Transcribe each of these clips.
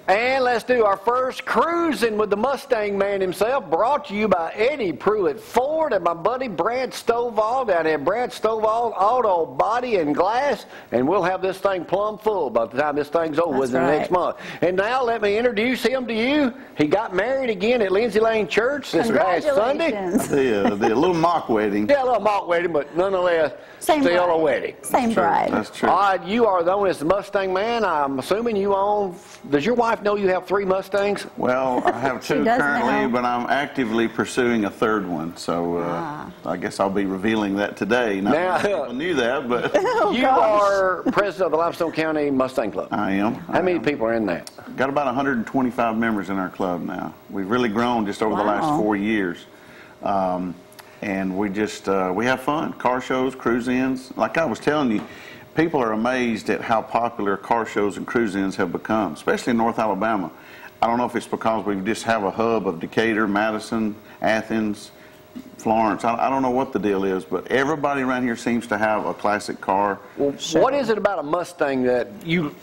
And let's do our first Cruising with the Mustang Man himself, brought to you by Eddie Pruitt Ford and my buddy Brad Stovall down there. Brad Stovall Auto Body and Glass, and we'll have this thing plumb full by the time this thing's over with in the next month. And now let me introduce him to you. He got married again at Lindsay Lane Church this past Sunday. The little mock wedding. Yeah, a little mock wedding, but nonetheless, still a wedding. Same bride. That's true. All right, you are known as the Mustang Man. I'm assuming you own. Does your wife know you have 3 Mustangs? Well, I have 2 currently, but I'm actively pursuing a 3rd one. So I guess I'll be revealing that today. Not many people knew that, but you are president of the Limestone County Mustang Club. I am. How many people are in that? Got about 125 members in our club now. We've really grown just over the last 4 years. And we just, we have fun. Car shows, cruise-ins. Like I was telling you, people are amazed at how popular car shows and cruise-ins have become, especially in North Alabama. I don't know if it's because we just have a hub of Decatur, Madison, Athens, Florence. I don't know what the deal is, but everybody around here seems to have a classic car. Well, what is it about a Mustang that you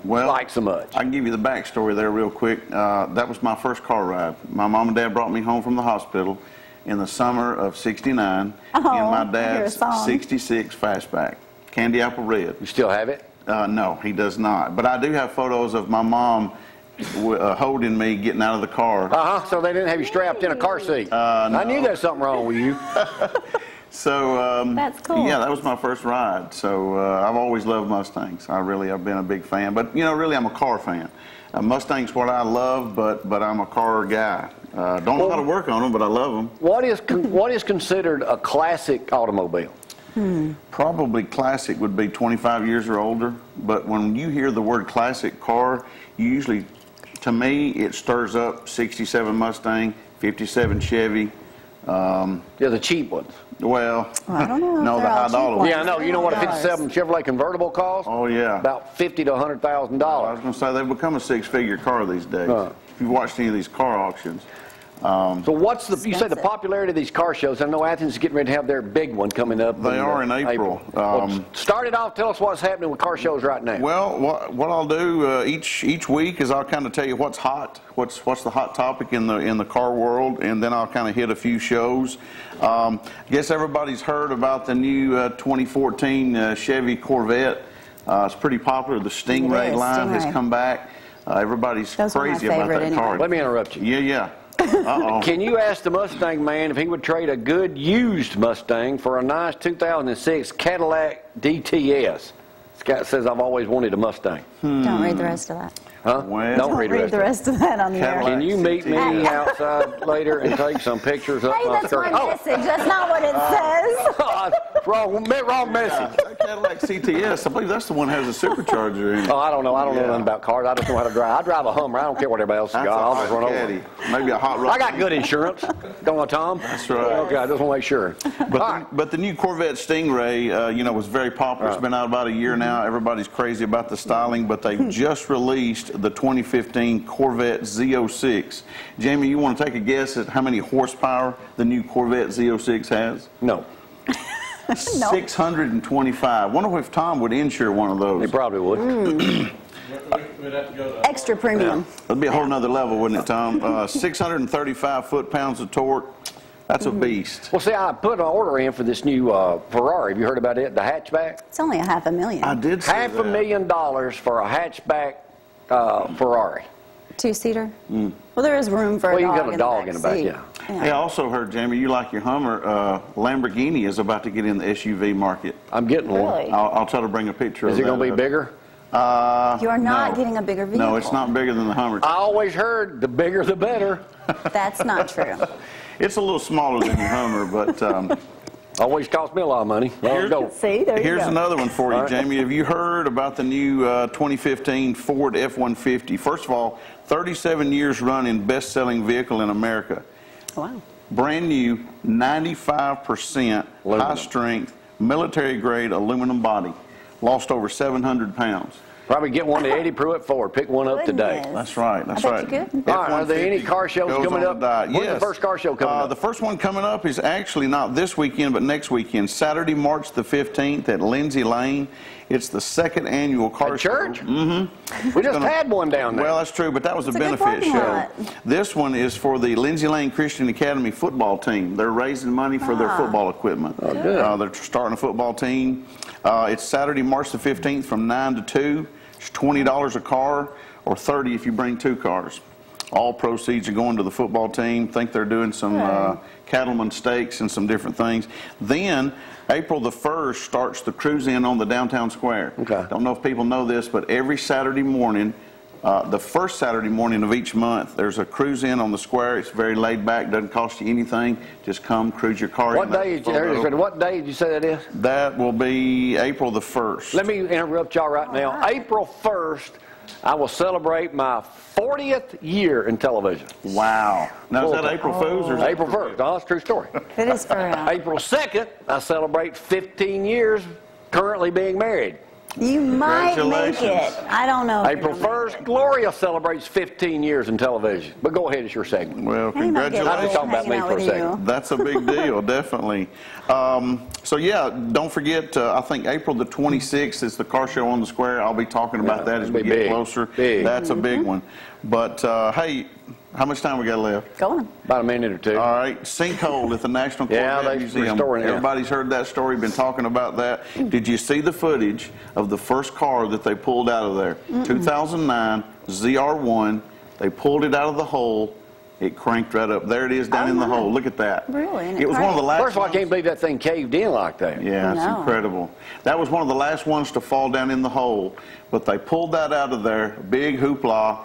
like so much? I can give you the backstory there real quick. That was my first car ride. My mom and dad brought me home from the hospital in the summer of '69 in my dad's '66 Fastback, Candy Apple Red. You still have it? No, he does not. But I do have photos of my mom holding me getting out of the car. So they didn't have you strapped in a car seat. No. I knew there was something wrong with you. So that's cool. Yeah, that was my first ride. So I've always loved Mustangs. I've been a big fan. But you know, really, I'm a car fan. Mustang's what I love, but I'm a car guy. Don't know how to work on them, but I love them. What is considered a classic automobile? Probably classic would be 25 years or older. But when you hear the word classic car, you usually, to me, it stirs up '67 Mustang, '57 Chevy. Yeah, the cheap ones. Well, I don't know. no, the high dollar ones. Yeah, I know. You know what a '57 Chevrolet convertible costs? Oh yeah, about $50,000 to $100,000. I was going to say they've become a 6-figure car these days. If you've watched any of these car auctions. So what's you say the popularity of these car shows? I know Athens is getting ready to have their big one coming up. They are in April. Well, start it off. Tell us what's happening with car shows right now. Well, what I'll do each week is I'll kind of tell you what's hot, what's the hot topic in the car world, and then I'll kind of hit a few shows. I guess everybody's heard about the new 2014 Chevy Corvette. It's pretty popular. The Stingray line has come back. Everybody's crazy about that car. Let me interrupt you. Yeah. Can you ask the Mustang Man if he would trade a good used Mustang for a nice 2006 Cadillac DTS? Scott says, I've always wanted a Mustang. Don't read the rest of that. Huh? Well, Don't read the rest of that on the air. Can you meet me outside later and take some pictures of my That's my message. That's not what it says. wrong message. Cadillac CTS, I believe that's the one that has a supercharger in it. Oh, I don't know. I don't know nothing about cars. I just know how to drive. I drive a Hummer. I don't care what everybody else has got. I'll just run over. Maybe a hot rod. I got good insurance. Don't I, Tom? That's right. Okay, I just want to make sure. But the new Corvette Stingray, you know, was very popular. It's been out about a year now. Everybody's crazy about the styling, but they've just released the 2015 Corvette Z06. Jamie, you want to take a guess at how many horsepower the new Corvette Z06 has? No. 625. Wonder if Tom would insure one of those. He probably would. Extra premium. That'd be a whole nother level, wouldn't it, Tom? 635 foot-pounds of torque. That's a beast. Well, see, I put an order in for this new Ferrari. Have you heard about it? The hatchback? It's only $500,000. I did see $500,000 for a hatchback Ferrari. 2-seater? Well, there is room for a dog. Well, you got a dog in the back, yeah. Hey, I also heard, Jamie, you like your Hummer. Lamborghini is about to get in the SUV market. I'm getting one. I'll try to bring a picture of that. Is it going to be bigger? You are not getting a bigger vehicle. No, it's not bigger than the Hummer. I always heard the bigger the better. That's not true. It's a little smaller than your Hummer, but... always cost me a lot of money. Here's another one for you, Jamie. Have you heard about the new 2015 Ford F-150? First of all, 37 years running, best-selling vehicle in America. Wow. Brand new, 95% high-strength, military-grade aluminum body. Lost over 700 pounds. Probably get one to Eddie Pruitt Ford. Pick one up today. Goodness. That's right. That's I right. bet you could. All right, are there any car shows Goes coming on up? the diet. When's Yes. the first car show coming up? The first one coming up is actually not this weekend, but next weekend, Saturday, March the 15th at Lindsay Lane. It's the second annual car At show. church? Mm-hmm. We just had one down there. Well, that's true, but that was a It's a good benefit parking show. lot. This one is for the Lindsay Lane Christian Academy football team. They're raising money for their football equipment. Oh, good. They're starting a football team. It's Saturday, March the 15th from 9 to 2. It's $20 a car, or $30 if you bring 2 cars. All proceeds are going to the football team. Think they're doing some cattleman stakes and some different things. Then, April the 1st starts the cruise in on the downtown square. Okay. Don't know if people know this, but every Saturday morning, the first Saturday morning of each month, there's a cruise in on the square. It's very laid back, doesn't cost you anything. Just come cruise your car What in. day did you say that is? That will be April the 1st. Let me interrupt y'all right now. April 1st, I will celebrate my 40th year in television. Wow. Now, is that April Fool's or is that April 1st. Oh, that's a true story. It is for real. April 2nd, I celebrate 15 years currently being married. You might make Congratulations. it. I don't know. if April you're gonna make 1st, Gloria celebrates 15 years in television. But go ahead, it's your segment. Well, it. Hey, might get congratulations. I'm just talking about hanging me out for a with second. you. That's a big deal, definitely. So yeah, don't forget, I think April the 26th is the car show on the square. I'll be talking about that as we it'll be get big. closer. Big. That's a big one. But hey, how much time we got left? Go on. About a minute or two. All right, sinkhole at the National Yeah, Corvette they Museum. restoring it. Everybody's heard that story, been talking about that. Did you see the footage of the first car that they pulled out of there? 2009 ZR1. They pulled it out of the hole. It cranked right up. There it is down in the my. hole. Look at that. Really? And It was one of the last First of all, I ones- can't believe that thing caved in like that. Yeah, it's No. incredible. That was one of the last ones to fall down in the hole, but they pulled that out of there, big hoopla,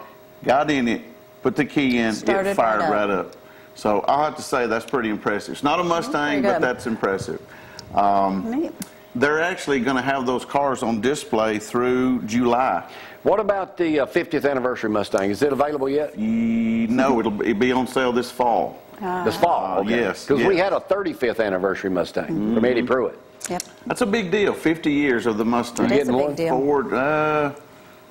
got in it, put the key in, Started it fired right right up. up. So I'll have to say that's pretty impressive. It's not a Mustang, Pretty but good. that's impressive. Neat. They're actually going to have those cars on display through July. What about the 50th anniversary Mustang? Is it available yet? No, it'll be on sale this fall. This fall? Okay. yes, Because we yes. had a 35th anniversary Mustang from Eddie Pruitt. Yep. That's a big deal, 50 years of the Mustang. It is a getting big one? deal. Ford,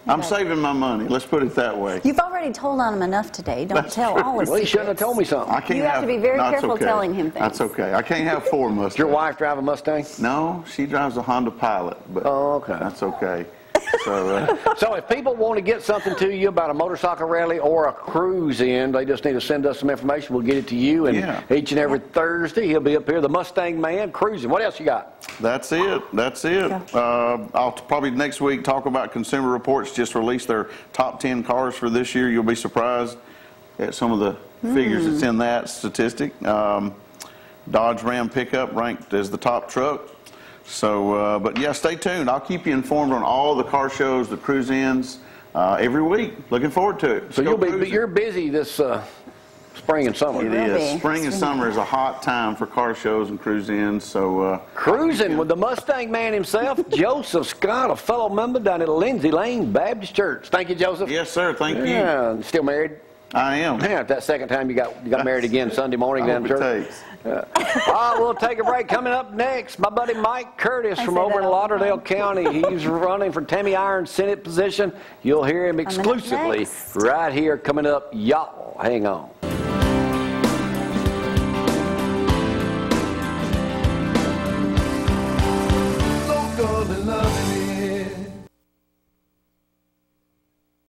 I'm saving my money, let's put it that way. You've already told on him enough today. Don't That's tell true. all his Well, you shouldn't have secrets. told me something. I can't You have to be very that's careful okay. telling him things. That's okay. I can't have 4 Mustangs. Does your wife drive a Mustang? No, she drives a Honda Pilot, but Oh, okay. that's okay. So, So if people want to get something to you about a motorcycle rally or a cruise in, they just need to send us some information. We'll get it to you. And Yeah. each and every Thursday, he'll be up here, the Mustang Man, cruising. What else you got? that's it. That's it. I'll probably next week talk about Consumer Reports just released their top 10 cars for this year. You'll be surprised at some of the figures that's in that statistic. Dodge Ram pickup ranked as the top truck. So, but yeah, stay tuned. I'll keep you informed on all the car shows, the cruise-ins, every week. Looking forward to it. So Let's go you're cruising. busy this spring and summer. It will is. be. Spring and summer is a hot time for car shows and cruise-ins. So, Cruising with the Mustang Man himself, Joseph Scott, a fellow member down at Lindsay Lane Baptist Church. Thank you, Joseph. yes, sir. Thank you. Yeah, still married? I am. Yeah, that second time you got married again Sunday morning I down hope at it church. takes. We'll take a break. Coming up next, my buddy Mike Curtis I from say over that in all the Lauderdale time. County. He's running for Tammy Iron's Senate position. You'll hear him Coming up exclusively next. right here coming up. Y'all, hang on. Local and love